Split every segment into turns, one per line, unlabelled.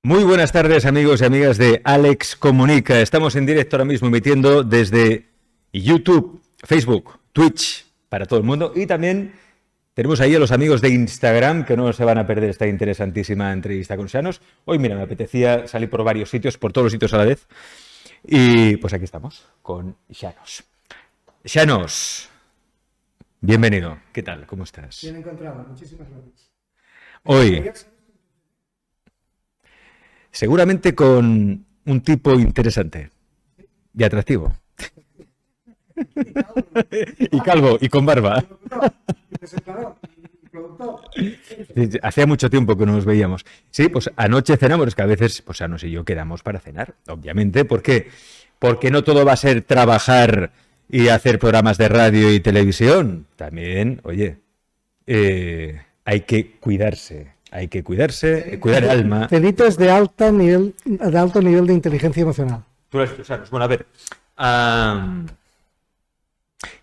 Muy buenas tardes, amigos y amigas de Alex Comunica. Estamos en directo ahora mismo emitiendo desde YouTube, Facebook, Twitch para todo el mundo y también tenemos ahí a los amigos de Instagram que no se van a perder esta interesantísima entrevista con Xanos. Hoy, mira, me apetecía salir por varios sitios, por todos los sitios a la vez y pues aquí estamos con Xanos. Xanos, bienvenido. ¿Qué tal? ¿Cómo estás?
Bien encontrado. Muchísimas gracias.
Hoy, seguramente con un tipo interesante y atractivo. Y calvo, y con barba. Hacía mucho tiempo que no nos veíamos. Sí, pues anoche cenamos, es que a veces, pues Xanos y yo quedamos para cenar, obviamente. ¿Por qué? Porque no todo va a ser trabajar y hacer programas de radio y televisión. También, oye, hay que cuidarse. Hay que cuidarse, cuidar el alma.
Celitas de alto nivel de inteligencia emocional.
Tú lo has dicho, Xanos. Bueno, a ver.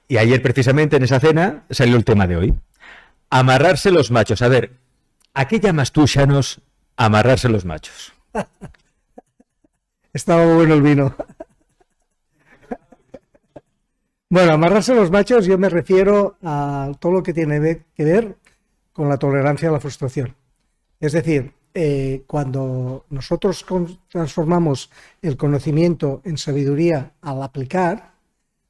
Y ayer precisamente en esa cena salió el tema de hoy. Amarrarse los machos. A ver, ¿a qué llamas tú, Xanos, amarrarse los machos?
Estaba bueno el vino. Bueno, amarrarse los machos yo me refiero a todo lo que tiene que ver con la tolerancia a la frustración. Es decir, cuando nosotros transformamos el conocimiento en sabiduría al aplicar,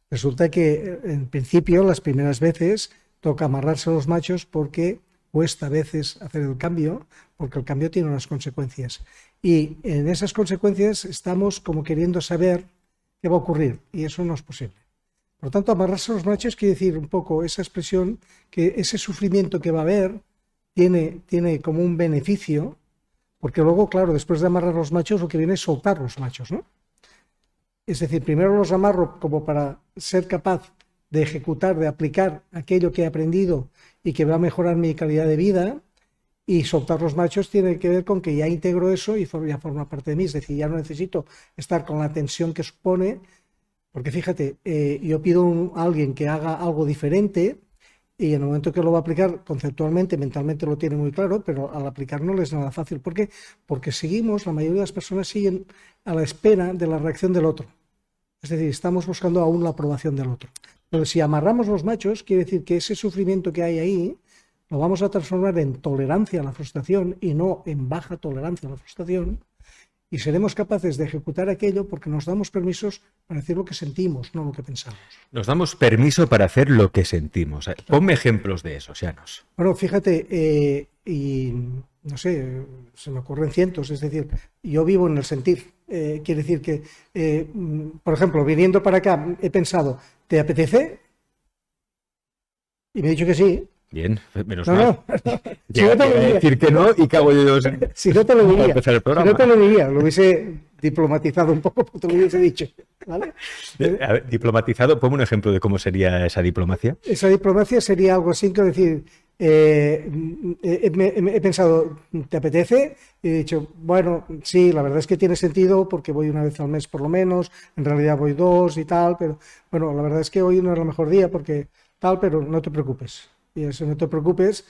resulta que en principio las primeras veces toca amarrarse a los machos porque cuesta a veces hacer el cambio, porque el cambio tiene unas consecuencias. Y en esas consecuencias estamos como queriendo saber qué va a ocurrir y eso no es posible. Por lo tanto, amarrarse a los machos quiere decir un poco esa expresión que ese sufrimiento que va a haber tiene como un beneficio, porque luego, claro, después de amarrar los machos, lo que viene es soltar los machos, ¿no? Es decir, primero los amarro como para ser capaz de ejecutar, de aplicar aquello que he aprendido y que va a mejorar mi calidad de vida, y soltar los machos tiene que ver con que ya integro eso y ya forma parte de mí, es decir, ya no necesito estar con la tensión que supone, porque fíjate, yo pido a alguien que haga algo diferente, y en el momento que lo va a aplicar, conceptualmente, mentalmente lo tiene muy claro, pero al aplicar no le es nada fácil. ¿Por qué? Porque la mayoría de las personas siguen a la espera de la reacción del otro. Es decir, estamos buscando aún la aprobación del otro. Pero si amarramos los machos, quiere decir que ese sufrimiento que hay ahí lo vamos a transformar en tolerancia a la frustración y no en baja tolerancia a la frustración. Y seremos capaces de ejecutar aquello porque nos damos permisos para decir lo que sentimos, no lo que pensamos.
Nos damos permiso para hacer lo que sentimos. Ponme ejemplos de eso, Xanos.
Bueno, fíjate, y no sé, se me ocurren cientos, es decir, yo vivo en el sentir. Quiere decir que, por ejemplo, viniendo para acá, he pensado, ¿te apetece? Y me he dicho que sí.
Bien, menos
No,
mal.
no.
Si no te lo diría. Decir que no y cago yo.
Si no te lo diría.
Empezar el
Si
programa.
no te lo diría, lo hubiese diplomatizado un poco, porque te lo hubiese dicho. ¿Vale?
A ver, diplomatizado, ponme un ejemplo de cómo sería esa diplomacia.
Esa diplomacia sería algo así que decir, he pensado, ¿te apetece? Y he dicho, bueno, sí, la verdad es que tiene sentido porque voy una vez al mes por lo menos, en realidad voy dos y tal, pero bueno, la verdad es que hoy no es el mejor día porque tal, pero no te preocupes. Y eso no te preocupes,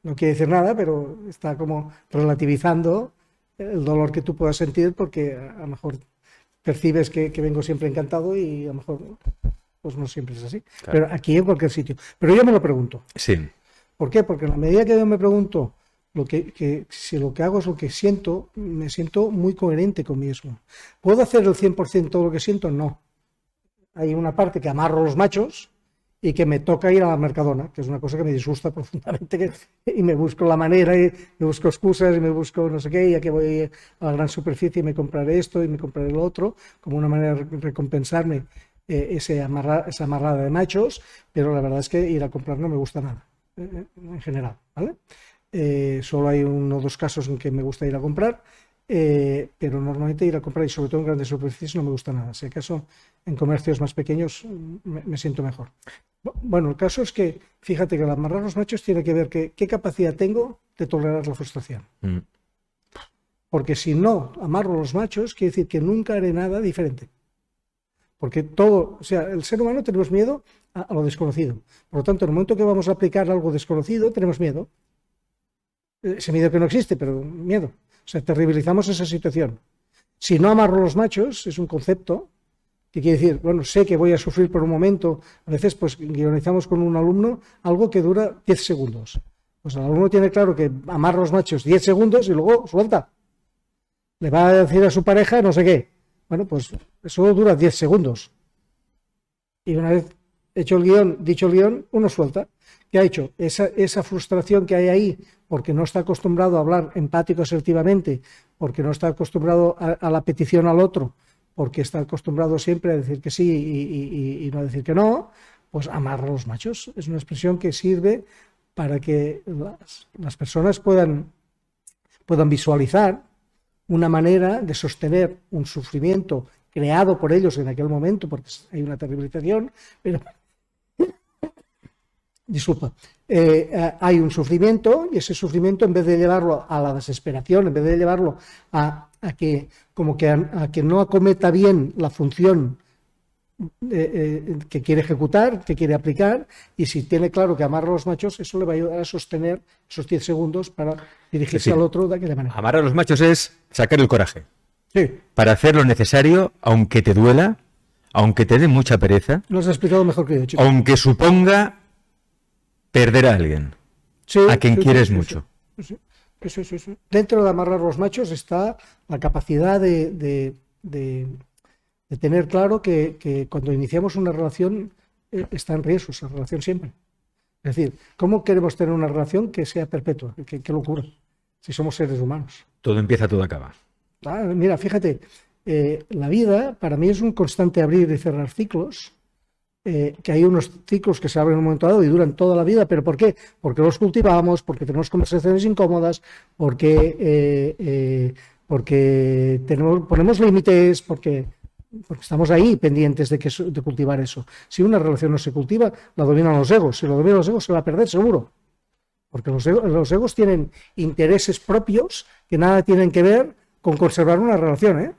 no quiere decir nada, pero está como relativizando el dolor que tú puedas sentir porque a lo mejor percibes que vengo siempre encantado y a lo mejor pues no siempre es así. Claro. Pero aquí en cualquier sitio. Pero yo me lo pregunto.
Sí.
¿Por qué? Porque en la medida que yo me pregunto si lo que hago es lo que siento, me siento muy coherente conmigo mismo. ¿Puedo hacer el 100% todo lo que siento? No. Hay una parte que amarro los machos y que me toca ir a la Mercadona, que es una cosa que me disgusta profundamente, y me busco la manera, y me busco excusas, y me busco no sé qué, ya que voy a la gran superficie y me compraré esto y me compraré lo otro, como una manera de recompensarme esa amarrada de machos, pero la verdad es que ir a comprar no me gusta nada, en general, ¿vale? Solo hay uno o dos casos en que me gusta ir a comprar, pero normalmente ir a comprar, y sobre todo en grandes superficies, no me gusta nada. Si acaso en comercios más pequeños me siento mejor. Bueno, el caso es que, fíjate que el amarrar los machos tiene que ver qué capacidad tengo de tolerar la frustración. Porque si no amarro los machos, quiere decir que nunca haré nada diferente. Porque todo, o sea, el ser humano tenemos miedo a lo desconocido. Por lo tanto, en el momento que vamos a aplicar algo desconocido, tenemos miedo. Ese miedo que no existe, pero miedo. O sea, terribilizamos esa situación. Si no amarro los machos, es un concepto que quiere decir, bueno, sé que voy a sufrir por un momento. A veces, pues, guionizamos con un alumno algo que dura 10 segundos. Pues el alumno tiene claro que amarra los machos 10 segundos y luego suelta. Le va a decir a su pareja no sé qué. Bueno, pues eso dura 10 segundos. Y una vez hecho el guión, dicho el guión, uno suelta. ¿Qué ha hecho? Esa frustración que hay ahí, porque no está acostumbrado a hablar empático asertivamente, porque no está acostumbrado a la petición al otro, porque está acostumbrado siempre a decir que sí y no a decir que no, pues amarra a los machos. Es una expresión que sirve para que las personas puedan visualizar una manera de sostener un sufrimiento creado por ellos en aquel momento, porque hay una terribilización, pero disculpa, hay un sufrimiento y ese sufrimiento, en vez de llevarlo a la desesperación, en vez de llevarlo a que no acometa bien la función que quiere ejecutar, que quiere aplicar, y si tiene claro que amarra a los machos, eso le va a ayudar a sostener esos 10 segundos para dirigirse al otro de aquella manera.
Amar a los machos es sacar el coraje.
Sí.
Para hacer lo necesario, aunque te duela, aunque te dé mucha pereza.
Lo has explicado mejor que yo, chico.
Aunque suponga perder a alguien,
sí,
a quien quieres mucho.
Sí. Dentro de amarrar los machos está la capacidad de tener claro que cuando iniciamos una relación está en riesgo esa relación siempre. Es decir, ¿cómo queremos tener una relación que sea perpetua? Qué locura, si somos seres humanos.
Todo empieza, todo acaba.
Mira, fíjate, la vida para mí es un constante abrir y cerrar ciclos, que hay unos ciclos que se abren en un momento dado y duran toda la vida, ¿pero por qué? Porque los cultivamos, porque tenemos conversaciones incómodas, porque ponemos límites, porque estamos ahí pendientes de cultivar eso. Si una relación no se cultiva, la dominan los egos. Si lo dominan los egos, se va a perder seguro. Porque los egos tienen intereses propios que nada tienen que ver con conservar una relación,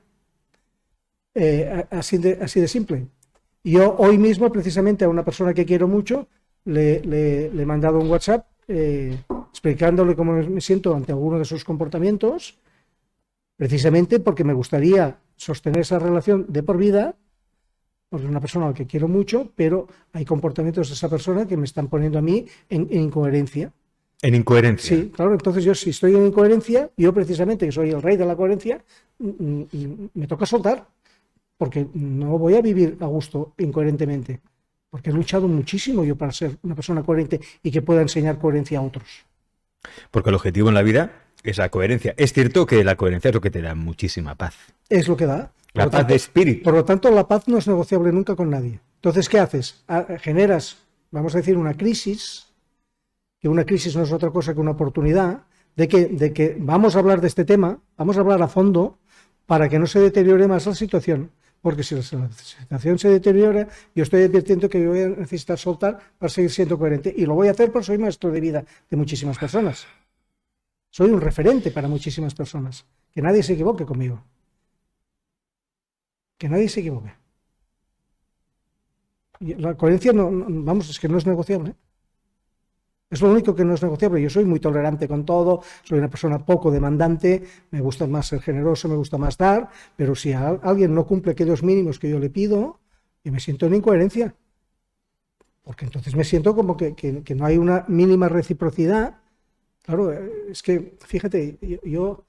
así de simple. Yo hoy mismo, precisamente, a una persona que quiero mucho, le he mandado un WhatsApp explicándole cómo me siento ante alguno de sus comportamientos, precisamente porque me gustaría sostener esa relación de por vida, porque es una persona a la que quiero mucho, pero hay comportamientos de esa persona que me están poniendo a mí en incoherencia.
En incoherencia.
Sí, claro, entonces yo si estoy en incoherencia, yo precisamente que soy el rey de la coherencia, me toca soltar, porque no voy a vivir a gusto incoherentemente, porque he luchado muchísimo yo para ser una persona coherente y que pueda enseñar coherencia a otros.
Porque el objetivo en la vida es la coherencia. Es cierto que la coherencia es lo que te da muchísima paz.
Es lo que da.
La paz de espíritu.
Por lo tanto, la paz no es negociable nunca con nadie. Entonces, ¿qué haces? Generas, vamos a decir, una crisis, que una crisis no es otra cosa que una oportunidad, de que vamos a hablar de este tema, vamos a hablar a fondo para que no se deteriore más la situación. Porque si la situación se deteriora, yo estoy advirtiendo que yo voy a necesitar soltar para seguir siendo coherente. Y lo voy a hacer porque soy maestro de vida de muchísimas personas. Soy un referente para muchísimas personas. Que nadie se equivoque conmigo. Que nadie se equivoque. Y la coherencia, es que no es negociable. Es lo único que no es negociable. Yo soy muy tolerante con todo, soy una persona poco demandante, me gusta más ser generoso, me gusta más dar, pero si alguien no cumple aquellos mínimos que yo le pido, yo me siento en incoherencia. Porque entonces me siento como que no hay una mínima reciprocidad. Claro, es que, fíjate, yo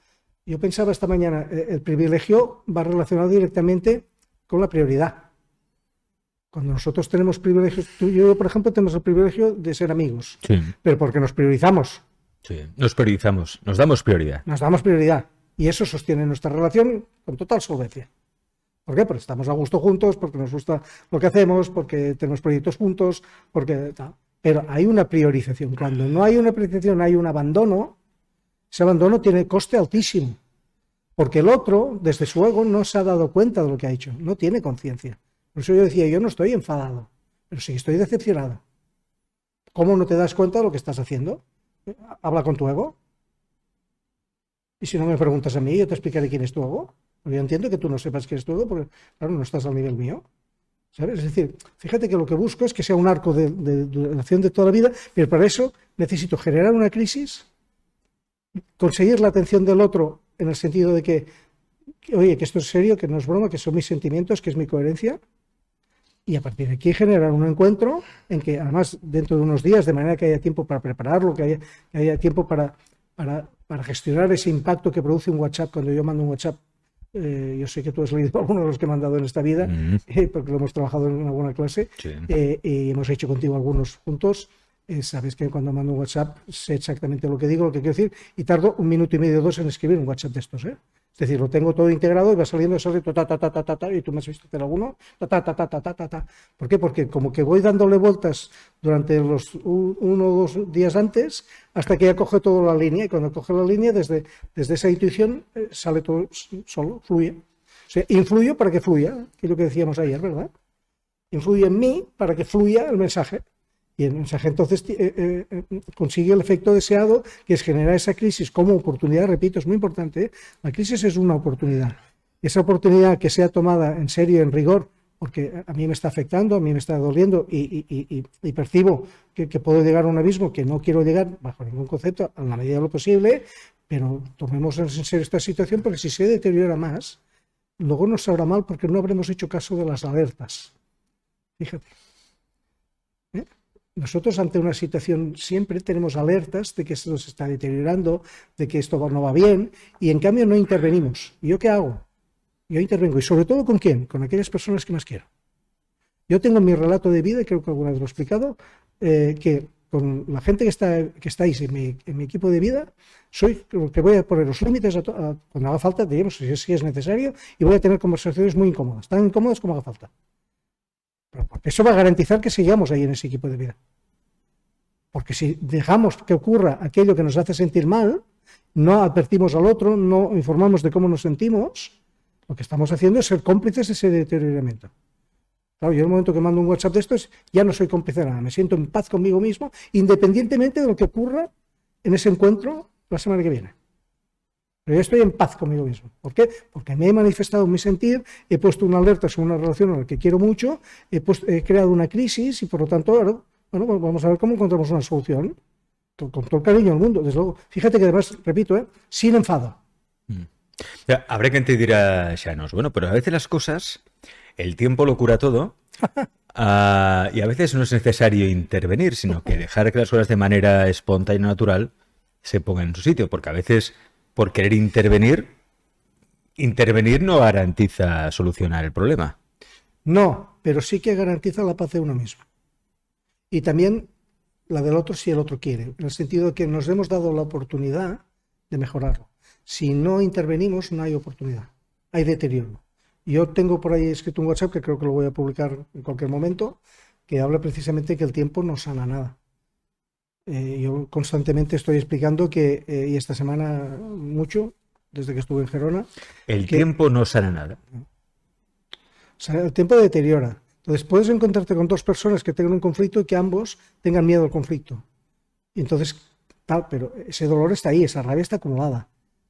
pensaba esta mañana, el privilegio va relacionado directamente con la prioridad. Cuando nosotros tenemos privilegios, tú y yo, por ejemplo, tenemos el privilegio de ser amigos,
Sí.
pero porque nos priorizamos.
Sí. Nos priorizamos, nos damos prioridad.
Nos damos prioridad y eso sostiene nuestra relación con total solvencia. ¿Por qué? Porque estamos a gusto juntos, porque nos gusta lo que hacemos, porque tenemos proyectos juntos, porque tal. Pero hay una priorización. Cuando no hay una priorización, hay un abandono. Ese abandono tiene coste altísimo, porque el otro, desde su ego, no se ha dado cuenta de lo que ha hecho, no tiene conciencia. Por eso yo decía, yo no estoy enfadado, pero sí estoy decepcionado. ¿Cómo no te das cuenta de lo que estás haciendo? Habla con tu ego. Y si no me preguntas a mí, yo te explicaré quién es tu ego. Porque yo entiendo que tú no sepas quién es tu ego, porque claro, no estás al nivel mío. ¿Sabes? Es decir, fíjate que lo que busco es que sea un arco de duración de toda la vida, pero para eso necesito generar una crisis, conseguir la atención del otro en el sentido de oye, que esto es serio, que no es broma, que son mis sentimientos, que es mi coherencia. Y a partir de aquí generar un encuentro en que, además, dentro de unos días, de manera que haya tiempo para prepararlo, que haya tiempo para gestionar ese impacto que produce un WhatsApp. Cuando yo mando un WhatsApp, yo sé que tú has leído algunos de los que he mandado en esta vida, porque lo hemos trabajado en alguna clase,
Sí.
y hemos hecho contigo algunos juntos. Sabes que cuando mando un WhatsApp sé exactamente lo que digo, lo que quiero decir, y tardo 1 minuto y medio, 2 en escribir un WhatsApp de estos, ¿eh? Es decir, lo tengo todo integrado y va saliendo, sale y tú me has visto hacer alguno, ¿Por qué? Porque como que voy dándole vueltas durante los 1 o 2 días antes, hasta que ya coge toda la línea, y cuando coge la línea, desde esa intuición, sale todo solo, fluye. O sea, influyo para que fluya, que es lo que decíamos ayer, ¿verdad? Influye en mí para que fluya el mensaje. Y el mensaje entonces consigue el efecto deseado, que es generar esa crisis como oportunidad. Repito, es muy importante, ¿eh? La crisis es una oportunidad. Esa oportunidad que sea tomada en serio, en rigor, porque a mí me está afectando, a mí me está doliendo y percibo que puedo llegar a un abismo que no quiero llegar bajo ningún concepto, a la medida de lo posible, pero tomemos en serio esta situación, porque si se deteriora más, luego nos sabrá mal porque no habremos hecho caso de las alertas. Fíjate. Nosotros ante una situación siempre tenemos alertas de que esto se está deteriorando, de que esto no va bien, y en cambio no intervenimos. ¿Y yo qué hago? Yo intervengo. ¿Y sobre todo con quién? Con aquellas personas que más quiero. Yo tengo en mi relato de vida, creo que alguna vez lo he explicado, que con la gente que estáis en mi equipo de vida, soy el que voy a poner los límites cuando haga falta, digamos, si es necesario, y voy a tener conversaciones muy incómodas, tan incómodas como haga falta. Porque eso va a garantizar que sigamos ahí en ese equipo de vida. Porque si dejamos que ocurra aquello que nos hace sentir mal, no advertimos al otro, no informamos de cómo nos sentimos, lo que estamos haciendo es ser cómplices de ese deterioramiento. Claro, yo en el momento que mando un WhatsApp de estos, ya no soy cómplice de nada, me siento en paz conmigo mismo, independientemente de lo que ocurra en ese encuentro la semana que viene. Pero yo estoy en paz conmigo mismo. ¿Por qué? Porque me he manifestado mi sentir, he puesto una alerta sobre una relación a la que quiero mucho, he creado una crisis y por lo tanto, bueno, vamos a ver cómo encontramos una solución con todo el cariño del mundo. Desde luego, fíjate que además, repito, sin enfado.
Habrá quien te dirá, Xanos, bueno, pero a veces las cosas, el tiempo lo cura todo, y a veces no es necesario intervenir, sino que dejar que las cosas de manera espontánea y natural se pongan en su sitio, porque a veces por querer intervenir no garantiza solucionar el problema.
No, pero sí que garantiza la paz de uno mismo. Y también la del otro si el otro quiere, en el sentido de que nos hemos dado la oportunidad de mejorarlo. Si no intervenimos, no hay oportunidad, hay deterioro. Yo tengo por ahí escrito un WhatsApp, que creo que lo voy a publicar en cualquier momento, que habla precisamente que el tiempo no sana nada. Yo constantemente estoy explicando que, y esta semana mucho, desde que estuve en Gerona...
El tiempo no sana nada.
O sea, el tiempo deteriora. Entonces puedes encontrarte con 2 personas que tengan un conflicto y que ambos tengan miedo al conflicto. Y entonces, pero ese dolor está ahí, esa rabia está acumulada.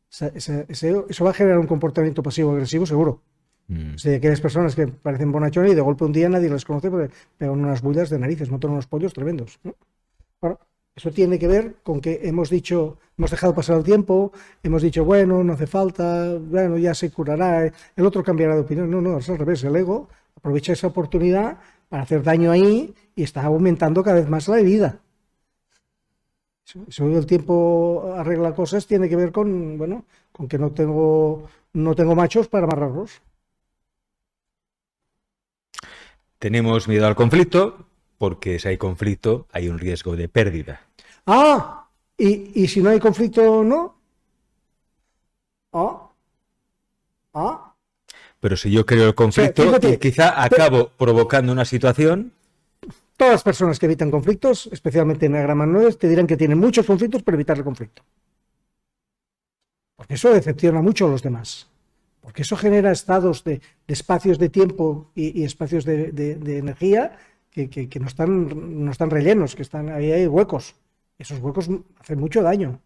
Eso va a generar un comportamiento pasivo-agresivo seguro. O sea, aquellas personas que parecen bonachones y de golpe un día nadie las conoce porque pegan unas bullas de narices, montan unos pollos tremendos, ¿no? Ahora, eso tiene que ver con que hemos dejado pasar el tiempo, hemos dicho, bueno, no hace falta, bueno, ya se curará, el otro cambiará de opinión. No, es al revés, el ego aprovecha esa oportunidad para hacer daño ahí y está aumentando cada vez más la herida. Eso el tiempo arregla cosas, tiene que ver con, bueno, con que no tengo machos para amarrarlos.
Tenemos miedo al conflicto porque si hay conflicto hay un riesgo de pérdida.
¿Y si no hay conflicto, no?
Pero si yo creo el conflicto,
o sea, fíjate,
quizá acabo provocando una situación.
Todas las personas que evitan conflictos, especialmente en Enneagrama 9, te dirán que tienen muchos conflictos para evitar el conflicto. Porque eso decepciona mucho a los demás. Porque eso genera estados de espacios de tiempo y espacios de energía que no están rellenos, que ahí hay huecos. Esos huecos hacen mucho daño.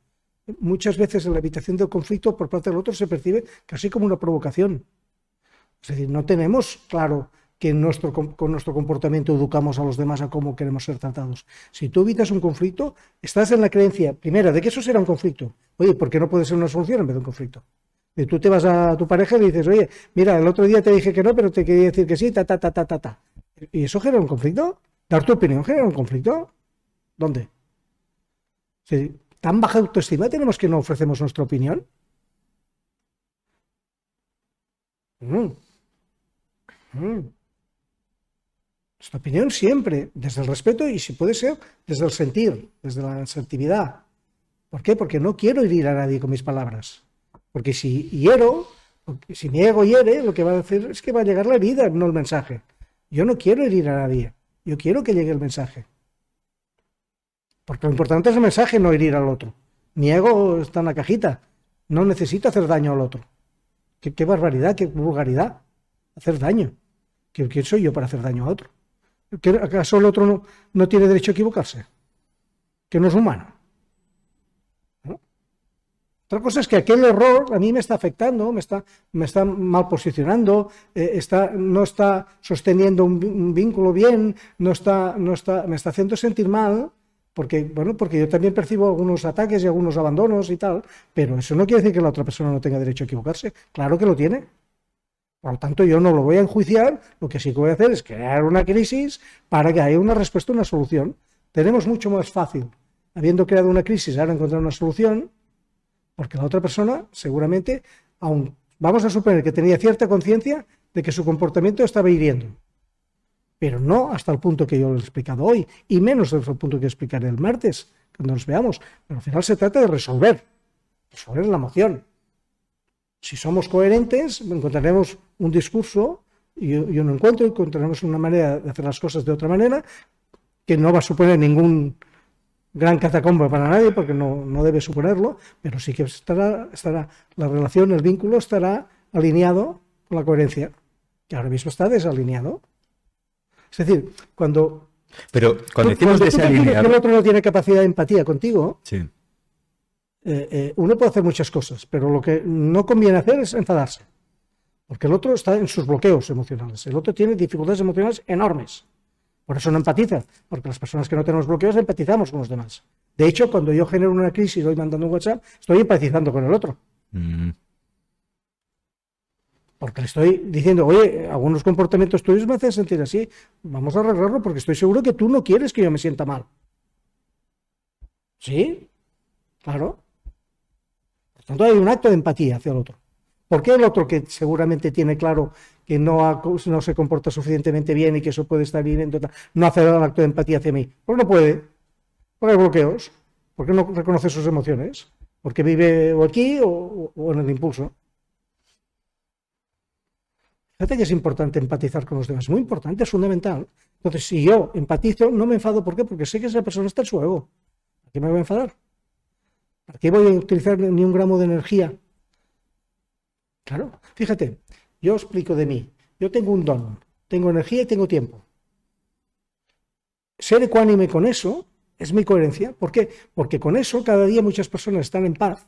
Muchas veces en la evitación del conflicto por parte del otro se percibe casi como una provocación. Es decir, no tenemos claro que con nuestro comportamiento educamos a los demás a cómo queremos ser tratados. Si tú evitas un conflicto, estás en la creencia, primera, de que eso será un conflicto. Oye, ¿por qué no puede ser una solución en vez de un conflicto? Y tú te vas a tu pareja y le dices, oye, mira, el otro día te dije que no, pero te quería decir que sí, ta, ta, ta, ta, ta, ta. ¿Y eso genera un conflicto? ¿Dar tu opinión genera un conflicto? ¿Dónde? Si tan baja autoestima tenemos que no ofrecemos nuestra opinión. Mm, mm. Nuestra opinión siempre, desde el respeto y si puede ser, desde el sentir, desde la asertividad. ¿Por qué? Porque no quiero herir a nadie con mis palabras. Porque si hiero, si mi ego hiere, lo que va a hacer es que va a llegar la herida, no el mensaje. Yo no quiero herir a nadie. Yo quiero que llegue el mensaje. Porque lo importante es el mensaje, no herir al otro. Mi ego está en la cajita. No necesito hacer daño al otro. Qué barbaridad, qué vulgaridad. Hacer daño. ¿Quién soy yo para hacer daño a otro? ¿Acaso el otro no tiene derecho a equivocarse? Que no es humano. ¿No? Otra cosa es que aquel error a mí me está afectando, me está mal posicionando, no está sosteniendo un vínculo bien, me está haciendo sentir mal, porque yo también percibo algunos ataques y algunos abandonos y tal, pero eso no quiere decir que la otra persona no tenga derecho a equivocarse. Claro que lo tiene. Por lo tanto, yo no lo voy a enjuiciar, lo que sí que voy a hacer es crear una crisis para que haya una respuesta, una solución. Tenemos mucho más fácil, habiendo creado una crisis, ahora encontrar una solución, porque la otra persona seguramente, aún vamos a suponer que tenía cierta conciencia de que su comportamiento estaba hiriendo, pero no hasta el punto que yo lo he explicado hoy, y menos hasta el punto que explicaré el martes, cuando nos veamos. Pero al final se trata de resolver la emoción. Si somos coherentes, encontraremos un discurso y un encuentro, encontraremos una manera de hacer las cosas de otra manera, que no va a suponer ningún gran catacombo para nadie, porque no debe suponerlo, pero sí que estará la relación, el vínculo estará alineado con la coherencia, que ahora mismo está desalineado. Es decir, cuando
decimos desalineado,
que el otro no tiene capacidad de empatía contigo,
sí.
Uno puede hacer muchas cosas, pero lo que no conviene hacer es enfadarse, porque el otro está en sus bloqueos emocionales, el otro tiene dificultades emocionales enormes, por eso no empatiza, porque las personas que no tenemos bloqueos empatizamos con los demás. De hecho, cuando yo genero una crisis y voy mandando un WhatsApp, estoy empatizando con el otro. Porque le estoy diciendo, oye, algunos comportamientos tuyos me hacen sentir así, vamos a arreglarlo porque estoy seguro que tú no quieres que yo me sienta mal. ¿Sí? Claro. Por tanto, hay un acto de empatía hacia el otro. ¿Por qué el otro, que seguramente tiene claro que no se comporta suficientemente bien y que eso puede estar hiriendo, no hace el acto de empatía hacia mí? Pues no puede. Porque hay bloqueos. Porque no reconoce sus emociones. Porque vive o aquí o en el impulso. Fíjate que es importante empatizar con los demás. Muy importante, es fundamental. Entonces, si yo empatizo, no me enfado. ¿Por qué? Porque sé que esa persona está en su ego. ¿A qué me voy a enfadar? ¿Para qué voy a utilizar ni un gramo de energía? Claro, fíjate, yo explico de mí. Yo tengo un don, tengo energía y tengo tiempo. Ser ecuánime con eso es mi coherencia. ¿Por qué? Porque con eso cada día muchas personas están en paz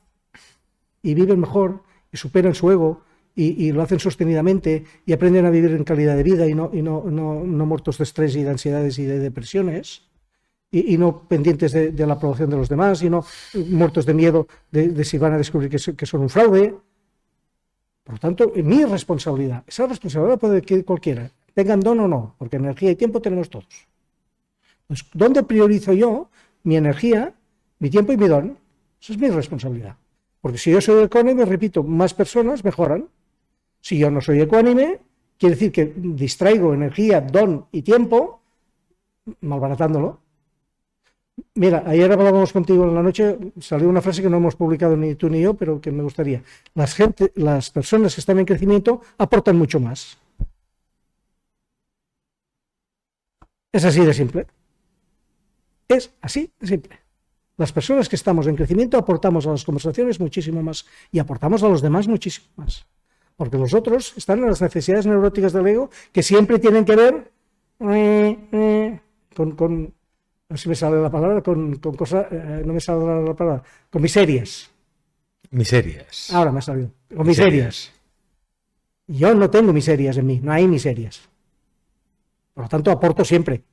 y viven mejor y superan su ego y lo hacen sostenidamente y aprenden a vivir en calidad de vida y no muertos de estrés y de ansiedades y de depresiones. Y no pendientes de la aprobación de los demás, y no muertos de miedo de si van a descubrir que son un fraude. Por lo tanto, es mi responsabilidad. Esa responsabilidad puede adquirir cualquiera, tengan don o no, porque energía y tiempo tenemos todos. Pues, ¿dónde priorizo yo mi energía, mi tiempo y mi don? Esa es mi responsabilidad. Porque si yo soy ecuánime, repito, más personas mejoran. Si yo no soy ecuánime, quiere decir que distraigo energía, don y tiempo, malbaratándolo. Mira, ayer hablábamos contigo en la noche, salió una frase que no hemos publicado ni tú ni yo, pero que me gustaría. Las personas que están en crecimiento aportan mucho más. Es así de simple. Es así de simple. Las personas que estamos en crecimiento aportamos a las conversaciones muchísimo más y aportamos a los demás muchísimo más. Porque los otros están en las necesidades neuróticas del ego que siempre tienen que ver con no sé si me sale la palabra, con cosas, no me sale la palabra, con miserias.
Miserias.
Ahora me ha salido. Con miserias. Yo no tengo miserias en mí, no hay miserias. Por lo tanto, aporto siempre.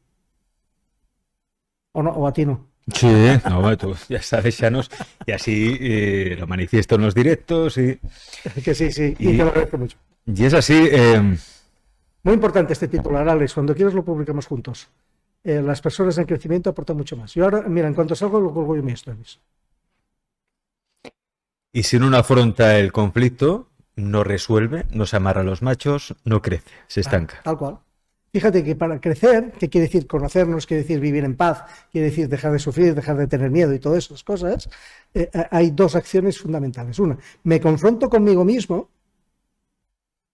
O no, o a ti no.
Sí, no, tú ya sabes, Llanos, y así lo manifiesto en los directos
Que sí, sí, y te
y,
lo agradezco mucho.
y es así.
Muy importante este titular, Alex. Cuando quieras lo publicamos juntos. Las personas en crecimiento aportan mucho más. Yo ahora, mira, en cuanto salgo, lo colgo yo en mis stories.
Y si uno no afronta el conflicto, no resuelve, no se amarra a los machos, no crece, se estanca.
Tal cual. Fíjate que para crecer, ¿qué quiere decir conocernos? Quiere decir vivir en paz, quiere decir dejar de sufrir, dejar de tener miedo y todas esas cosas. Hay dos acciones fundamentales. Una, me confronto conmigo mismo,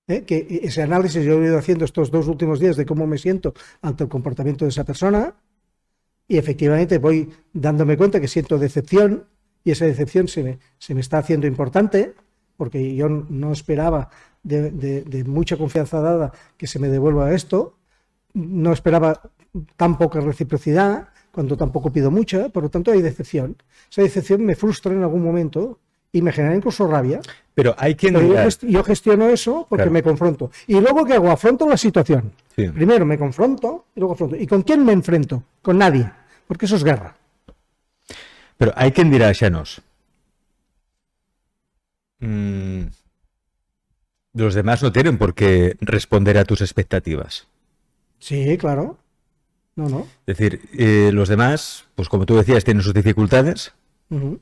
que ese análisis yo he ido haciendo estos 2 últimos días de cómo me siento ante el comportamiento de esa persona, y efectivamente voy dándome cuenta que siento decepción, y esa decepción se me está haciendo importante, porque yo no esperaba de mucha confianza dada que se me devuelva esto, no esperaba tan poca reciprocidad, cuando tampoco pido mucha, por lo tanto hay decepción. Esa decepción me frustra en algún momento y me genera incluso rabia.
Pero hay quien
Pero
dirá,
yo gestiono eso porque
claro,
me confronto. Y luego, ¿qué hago? Afronto la situación.
sí.
Primero me confronto y luego afronto. ¿Y con quién me enfrento? Con nadie, porque eso es guerra.
Pero hay quien dirá, Llanos, mm, los demás no tienen por qué responder a tus expectativas.
Sí, claro. No, no.
Es decir, los demás, pues como tú decías, tienen sus dificultades
Ujú.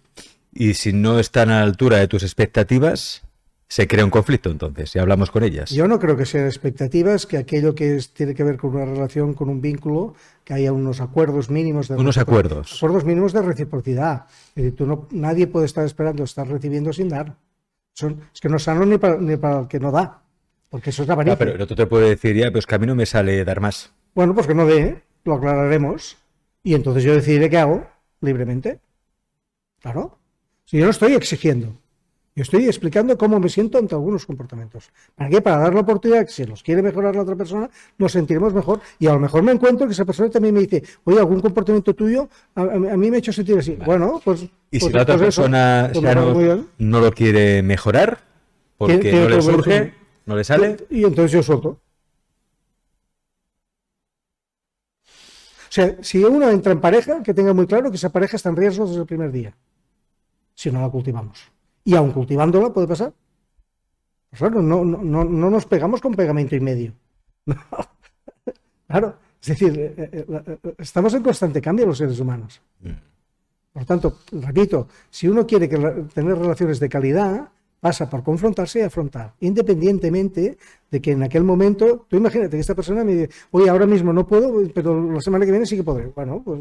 y si no están a la altura de tus expectativas, se crea un conflicto entonces y hablamos con ellas.
Yo no creo que sean expectativas, que aquello que tiene que ver con una relación, con un vínculo, que haya unos acuerdos mínimos de
Unos acuerdos.
acuerdos mínimos de reciprocidad. Es decir, nadie puede estar esperando estar recibiendo sin dar. Es que no es sano ni para el que no da, porque eso es
Ah,
avaricia.
pero el otro te puede decir, ya, pues que a mí no me sale dar más.
Bueno, pues que no dé, lo aclararemos. Y entonces yo decidiré qué hago libremente. Claro. Si yo no estoy exigiendo, yo estoy explicando cómo me siento ante algunos comportamientos. ¿Para qué? Para dar la oportunidad que si los quiere mejorar la otra persona, nos sentiremos mejor. Y a lo mejor me encuentro que esa persona también me dice, oye, algún comportamiento tuyo a mí me ha hecho sentir así.
Vale.
Bueno, pues.
Y si
pues,
la otra
pues eso,
persona
pues
ya
muy bien.
no lo quiere mejorar, porque
¿Qué
no le
otro
surge,
versión?
no le sale,
Y entonces yo suelto. O sea, si uno entra en pareja, que tenga muy claro que esa pareja está en riesgo desde el primer día, si no la cultivamos. Y aun cultivándola puede pasar. Pues claro, no nos pegamos con pegamento y medio. Claro, es decir, estamos en constante cambio los seres humanos. Por tanto, repito, si uno quiere tener relaciones de calidad, pasa por confrontarse y afrontar, independientemente de que en aquel momento, tú imagínate que esta persona me dice, oye, ahora mismo no puedo, pero la semana que viene sí que podré. Bueno, pues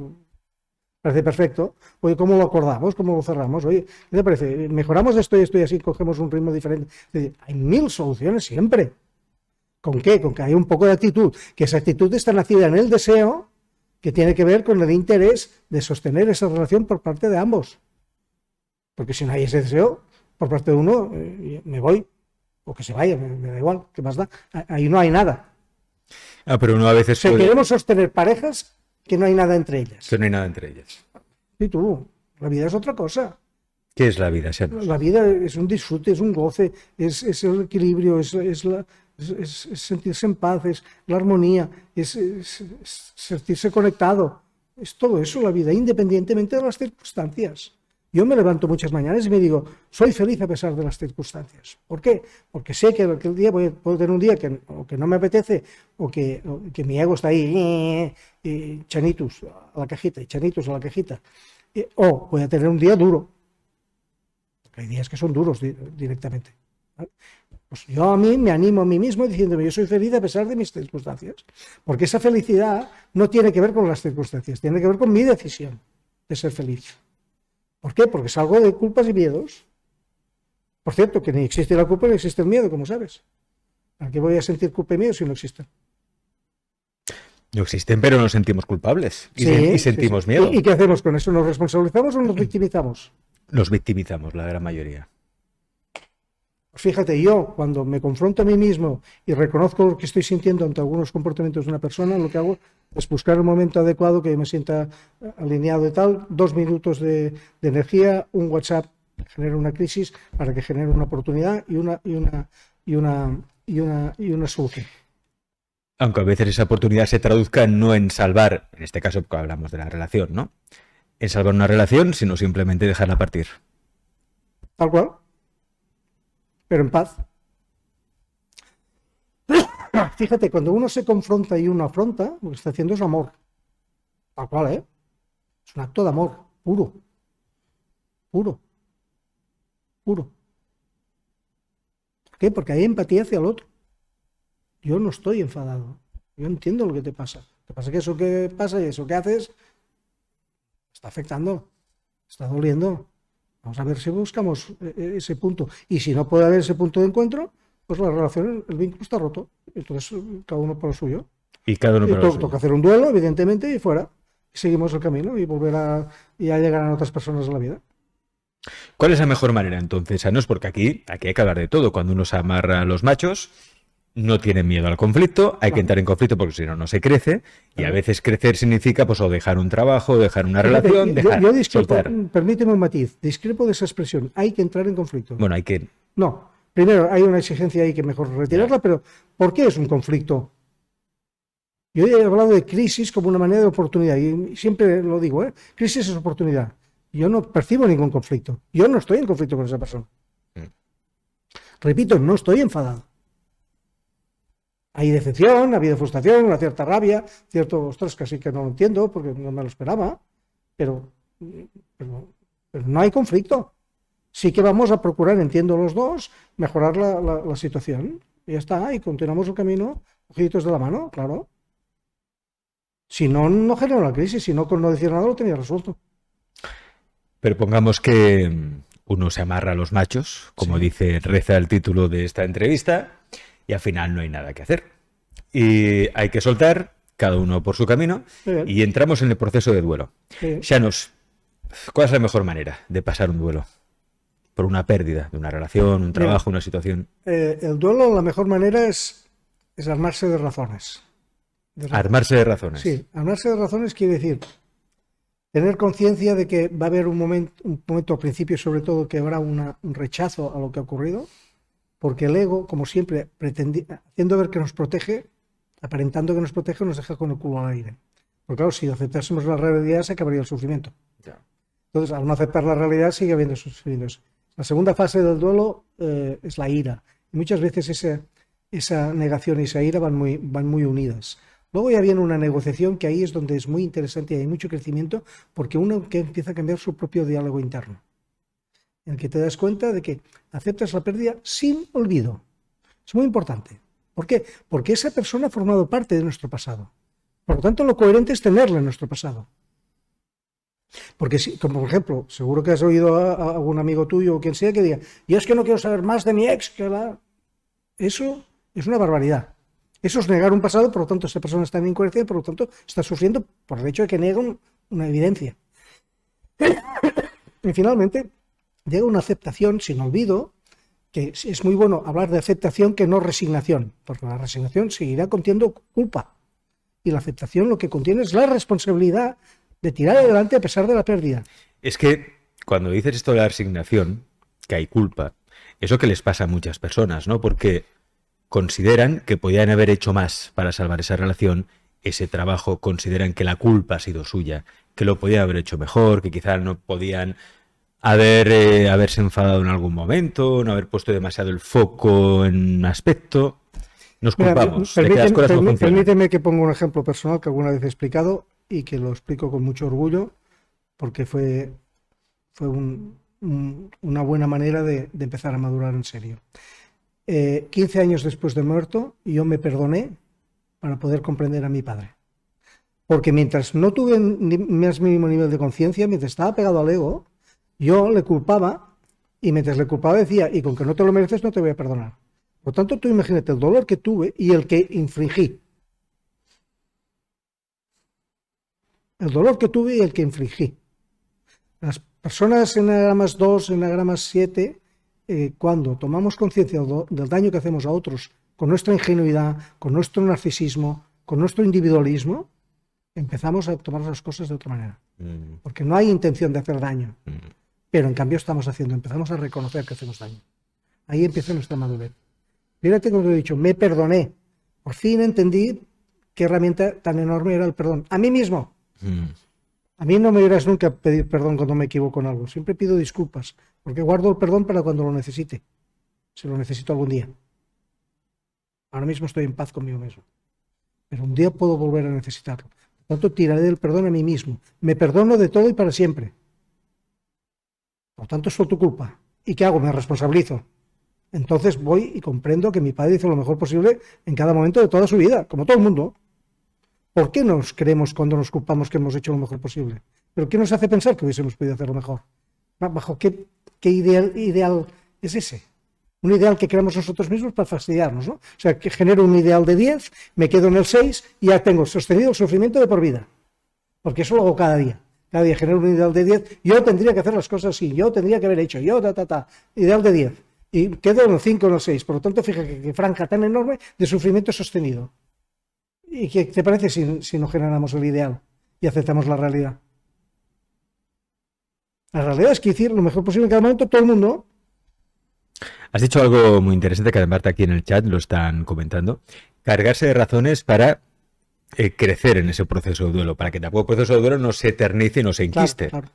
parece perfecto. Oye, ¿cómo lo acordamos? ¿Cómo lo cerramos? Oye, ¿qué te parece? ¿Mejoramos esto y esto y así cogemos un ritmo diferente? Es decir, hay 1000 soluciones siempre. ¿Con qué? Con que hay un poco de actitud, que esa actitud está nacida en el deseo, que tiene que ver con el interés de sostener esa relación por parte de ambos. Porque si no hay ese deseo, por parte de uno, me voy, o que se vaya, me da igual, ¿qué más da? Ahí no hay nada.
Ah, pero uno a veces
O sea,
puede...
queremos sostener parejas que no hay nada entre ellas.
que no hay nada entre ellas.
Y tú, la vida es otra cosa.
¿Qué es la vida, Llanos?
La vida es un disfrute, es un goce, es el equilibrio, es sentirse en paz, es la armonía, es sentirse conectado. Es todo eso la vida, independientemente de las circunstancias. Yo me levanto muchas mañanas y me digo, soy feliz a pesar de las circunstancias. ¿Por qué? Porque sé que aquel día puedo tener un día que no me apetece o que mi ego está ahí, chanitos a la cajita, y chanitos a la cajita. O voy a tener un día duro. Porque hay días que son duros directamente. ¿Vale? Pues yo a mí me animo a mí mismo diciéndome, yo soy feliz a pesar de mis circunstancias. Porque esa felicidad no tiene que ver con las circunstancias, tiene que ver con mi decisión de ser feliz. ¿Por qué? Porque salgo de culpas y miedos. Por cierto, que ni existe la culpa ni existe el miedo, como sabes. ¿Para qué voy a sentir culpa y miedo si no existen?
No existen, pero nos sentimos culpables y,
Sí,
y sentimos
sí.
miedo.
¿Y qué hacemos con eso? ¿Nos responsabilizamos o nos victimizamos?
Nos victimizamos, la gran mayoría.
Pues fíjate, yo cuando me confronto a mí mismo y reconozco lo que estoy sintiendo ante algunos comportamientos de una persona, lo que hago es buscar el momento adecuado que me sienta alineado y tal, 2 minutos de energía, un WhatsApp que genera una crisis para que genere una oportunidad y una solución.
Aunque a veces esa oportunidad se traduzca no en salvar, en este caso porque hablamos de la relación, ¿no? en salvar una relación, sino simplemente dejarla partir.
Tal cual. Pero en paz. Fíjate, cuando uno se confronta y uno afronta, lo que está haciendo es amor. Tal cual, ¿eh? Es un acto de amor, puro. Puro. Puro. ¿Por qué? Porque hay empatía hacia el otro. Yo no estoy enfadado. Yo entiendo lo que te pasa. Lo que pasa es que eso que pasa y eso que haces está afectando, está doliendo. Vamos a ver si buscamos ese punto. Y si no puede haber ese punto de encuentro, pues la relación, el vínculo está roto. Entonces, cada uno por lo suyo.
Y cada uno
Y
para lo
toca
suyo.
hacer un duelo, evidentemente, y fuera. Y seguimos el camino y volver a llegar a otras personas a la vida.
¿Cuál es la mejor manera entonces, Anos? Porque aquí hay que hablar de todo. Cuando uno se amarra a los machos, no tienen miedo al conflicto, hay que entrar en conflicto porque si no, no se crece. Y a veces crecer significa pues o dejar un trabajo, dejar una
Fíjate,
relación, dejar,
yo discrepo,
soltar.
permíteme un matiz, discrepo de esa expresión. Hay que entrar en conflicto.
Bueno, hay que...
No, primero hay una exigencia ahí que mejor retirarla, pero ¿por qué es un conflicto? Yo he hablado de crisis como una manera de oportunidad y siempre lo digo, ¿eh? Crisis es oportunidad. Yo no percibo ningún conflicto. Yo no estoy en conflicto con esa persona. Repito, no estoy enfadado. Hay decepción, ha habido frustración, una cierta rabia, cierto, ostras, casi que no lo entiendo porque no me lo esperaba, pero no hay conflicto. Sí que vamos a procurar, entiendo los dos, mejorar la situación. Y ya está, y continuamos el camino, cogiditos de la mano, claro. Si no, no genera la crisis, si no, con no decir nada lo tenía resuelto.
Pero pongamos que uno se amarra a los machos, como dice, reza el título de esta entrevista, y al final no hay nada que hacer. Y hay que soltar, cada uno por su camino, y entramos en el proceso de duelo. Xanos, ¿cuál es la mejor manera de pasar un duelo? Por una pérdida de una relación, un trabajo, una situación.
El duelo, la mejor manera es armarse de razones.
Armarse de razones.
Sí, armarse de razones quiere decir tener conciencia de que va a haber un momento al principio, sobre todo, que habrá un rechazo a lo que ha ocurrido, porque el ego, como siempre, haciendo ver que nos protege, aparentando que nos protege, nos deja con el culo al aire. Porque claro, si aceptásemos la realidad, se acabaría el sufrimiento. Entonces, al no aceptar la realidad, sigue habiendo sufrimientos. La segunda fase del duelo es la ira. Y muchas veces esa negación y esa ira van muy unidas. Luego ya viene una negociación que ahí es donde es muy interesante y hay mucho crecimiento porque uno que empieza a cambiar su propio diálogo interno. En el que te das cuenta de que aceptas la pérdida sin olvido. Es muy importante. ¿Por qué? Porque esa persona ha formado parte de nuestro pasado. Por lo tanto, lo coherente es tenerla en nuestro pasado. Porque, si, como por ejemplo, seguro que has oído a algún amigo tuyo o quien sea que diga, yo es que no quiero saber más de mi ex que la... Eso es una barbaridad. Eso es negar un pasado, por lo tanto, esa persona está en incoherencia y por lo tanto está sufriendo por el hecho de que niega una evidencia. Y finalmente, llega una aceptación sin olvido, que es muy bueno hablar de aceptación que no resignación, porque la resignación seguirá conteniendo culpa. Y la aceptación lo que contiene es la responsabilidad de tirar adelante a pesar de la pérdida.
Es que cuando dices esto de la resignación, que hay culpa, eso que les pasa a muchas personas, ¿no? Porque consideran que podían haber hecho más para salvar esa relación, ese trabajo, consideran que la culpa ha sido suya, que lo podían haber hecho mejor, que quizás no podían haberse enfadado en algún momento, no haber puesto demasiado el foco en un aspecto. Nos culpamos de que las cosas no funcionan.
Permíteme que ponga un ejemplo personal que alguna vez he explicado y que lo explico con mucho orgullo porque fue una buena manera de empezar a madurar en serio. 15 años después de muerto, yo me perdoné para poder comprender a mi padre. Porque mientras no tuve ni más mínimo nivel de conciencia, mientras estaba pegado al ego, yo le culpaba y mientras le culpaba decía, y con que no te lo mereces no te voy a perdonar. Por tanto, tú imagínate el dolor que tuve y el que infligí. El dolor que tuve y el que infligí. Las personas en Enneagramas 2, en Enneagramas 7, cuando tomamos conciencia del daño que hacemos a otros con nuestra ingenuidad, con nuestro narcisismo, con nuestro individualismo, empezamos a tomar las cosas de otra manera. Porque no hay intención de hacer daño. Pero en cambio empezamos a reconocer que hacemos daño. Ahí empieza nuestra madurez. Fíjate como he dicho, me perdoné. Por fin entendí qué herramienta tan enorme era el perdón. A mí mismo. A mí no me verás nunca pedir perdón cuando me equivoco en algo. Siempre pido disculpas, porque guardo el perdón para cuando lo necesite. Si lo necesito algún día. Ahora mismo estoy en paz conmigo mismo. Pero un día puedo volver a necesitarlo. Por tanto, tiraré del perdón a mí mismo. Me perdono de todo y para siempre. Por tanto, es por tu culpa. ¿Y qué hago? Me responsabilizo. Entonces voy y comprendo que mi padre hizo lo mejor posible en cada momento de toda su vida, como todo el mundo. ¿Por qué nos creemos cuando nos culpamos que hemos hecho lo mejor posible? ¿Pero qué nos hace pensar que hubiésemos podido hacerlo mejor? ¿Bajo qué ideal es ese? Un ideal que creamos nosotros mismos para fastidiarnos, ¿no? O sea, que genero un ideal de 10, me quedo en el 6 y ya tengo sostenido el sufrimiento de por vida. Porque eso lo hago cada día. Cada día genero un ideal de 10. Yo tendría que hacer las cosas así, yo tendría que haber hecho, ideal de 10. Y quedo en el 5 o en el 6. Por lo tanto, fíjate que franja tan enorme de sufrimiento sostenido. ¿Y qué te parece si no generamos el ideal y aceptamos la realidad? La realidad es que decir lo mejor posible en cada momento todo el mundo.
Has dicho algo muy interesante que además aquí en el chat lo están comentando. Cargarse de razones para crecer en ese proceso de duelo, para que tampoco el proceso de duelo no se eternice y no se enquiste.
Claro.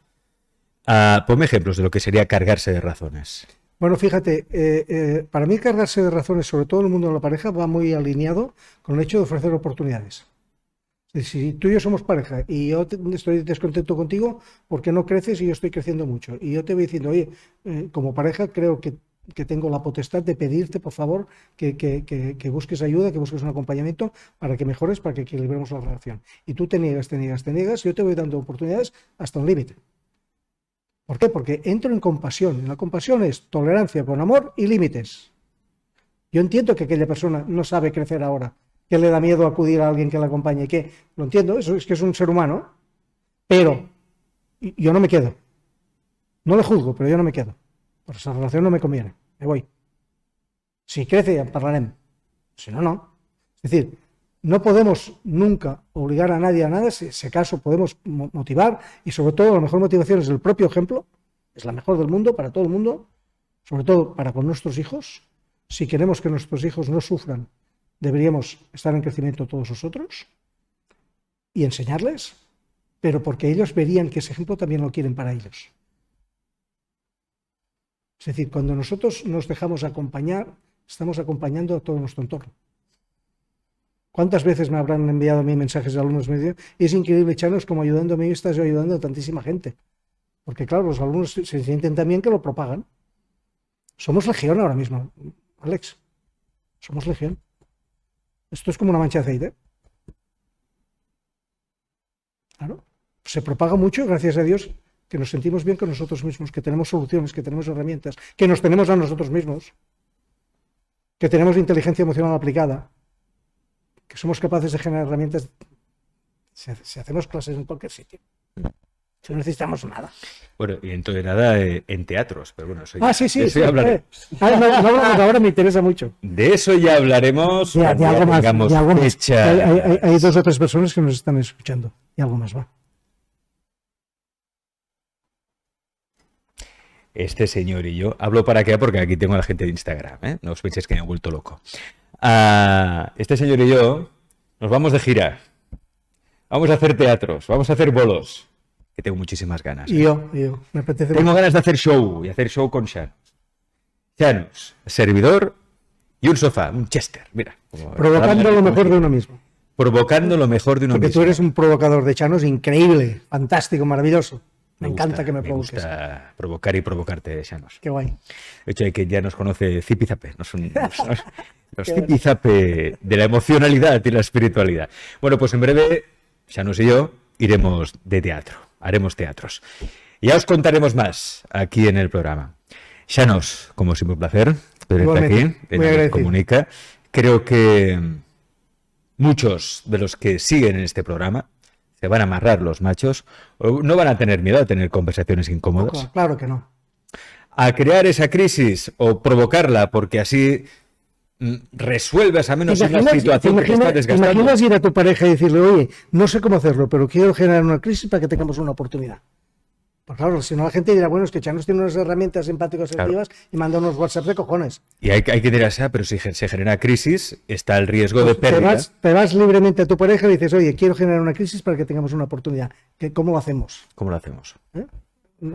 Ponme ejemplos de lo que sería cargarse de razones.
Bueno, fíjate, para mí cargarse de razones, sobre todo en el mundo de la pareja, va muy alineado con el hecho de ofrecer oportunidades. Si tú y yo somos pareja y yo estoy descontento contigo porque no creces y yo estoy creciendo mucho, y yo te voy diciendo, oye, como pareja creo que tengo la potestad de pedirte, por favor, que busques ayuda, que busques un acompañamiento para que mejores, para que equilibremos la relación. Y tú te niegas, yo te voy dando oportunidades hasta un límite. ¿Por qué? Porque entro en compasión. La compasión es tolerancia con amor y límites. Yo entiendo que aquella persona no sabe crecer ahora, que le da miedo acudir a alguien que la acompañe, que lo entiendo, eso es que es un ser humano, pero yo no me quedo. No le juzgo, pero yo no me quedo. Por esa relación no me conviene, me voy. Si crece ya hablaremos, si no, no. Es decir, no podemos nunca obligar a nadie a nada, si acaso podemos motivar, y sobre todo la mejor motivación es el propio ejemplo, es la mejor del mundo, para todo el mundo, sobre todo para con nuestros hijos. Si queremos que nuestros hijos no sufran, deberíamos estar en crecimiento todos nosotros y enseñarles, pero porque ellos verían que ese ejemplo también lo quieren para ellos. Es decir, cuando nosotros nos dejamos acompañar, estamos acompañando a todo nuestro entorno. ¿Cuántas veces me habrán enviado a mí mensajes de alumnos? Me dicen, es increíble, Chanos, como ayudándome estás yo ayudando a tantísima gente. Porque claro, los alumnos se sienten también que lo propagan. Somos legión ahora mismo, Alex. Somos legión. Esto es como una mancha de aceite. Claro. Se propaga mucho, gracias a Dios, que nos sentimos bien con nosotros mismos, que tenemos soluciones, que tenemos herramientas, que nos tenemos a nosotros mismos, que tenemos inteligencia emocional aplicada, que somos capaces de generar herramientas si hacemos clases en cualquier sitio. Si no necesitamos nada.
Bueno, y entonces nada en teatros, pero bueno, eso
ya, sí.
Ya hablaré.
No hablamos ahora, me interesa mucho.
De eso ya hablaremos.
De algo más.
Fecha.
Hay 2 o 3 personas que nos están escuchando. Y algo más va.
Este señor y yo, hablo para qué, porque aquí tengo a la gente de Instagram, ¿eh? No os penséis que me he vuelto loco. Este señor y yo nos vamos de gira. Vamos a hacer teatros, vamos a hacer bolos. Que tengo muchísimas ganas.
Y yo, me apetece.
Tengo ganas de hacer show y hacer show con Chanos. Chanos, servidor y un sofá, un Chester, mira.
Provocando lo mejor de uno mismo.
Provocando lo mejor de uno mismo.
Porque tú eres un provocador de Chanos increíble, fantástico, maravilloso. Me encanta que me provoques.
Me gusta provocar y provocarte, Chanos.
Qué guay.
De hecho, hay que ya nos conoce Zipizape. Los Zipizape de la emocionalidad y la espiritualidad. Bueno, pues en breve, Chanos y yo iremos de teatro. Haremos teatros. Ya os contaremos más aquí en el programa. Chanos, como siempre, un placer tenerte aquí en Alex Comunica. Creo que muchos de los que siguen en este programa se van a amarrar los machos, o no van a tener miedo a tener conversaciones incómodas.
No, claro que no.
A crear esa crisis o provocarla, porque así resuelves a menos una situación que te está desgastando.
Imaginas ir a tu pareja y decirle, oye, no sé cómo hacerlo, pero quiero generar una crisis para que tengamos una oportunidad. Pues claro, si no la gente dirá, bueno, es que Chanos tiene unas herramientas simpáticas
Claro.
activas y manda unos WhatsApp de cojones.
Y hay que tirarse, pero si se genera crisis, está el riesgo de
Pues
pérdida.
te vas libremente a tu pareja y dices, oye, quiero generar una crisis para que tengamos una oportunidad. ¿Cómo lo hacemos?
¿Cómo lo hacemos?
¿Eh?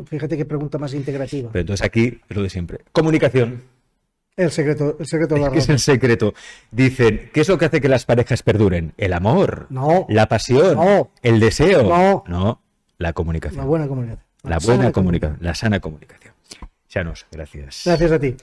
Fíjate qué pregunta más integrativa.
Pero entonces aquí es lo de siempre. Comunicación.
El secreto de la
¿Qué es
relación.
el secreto? Dicen, ¿qué es lo que hace que las parejas perduren? ¿El amor?
No.
¿La pasión?
No.
¿El deseo?
No.
La comunicación.
Una buena comunicación.
La buena comunicación. La sana comunicación. Chanos, gracias.
Gracias a ti.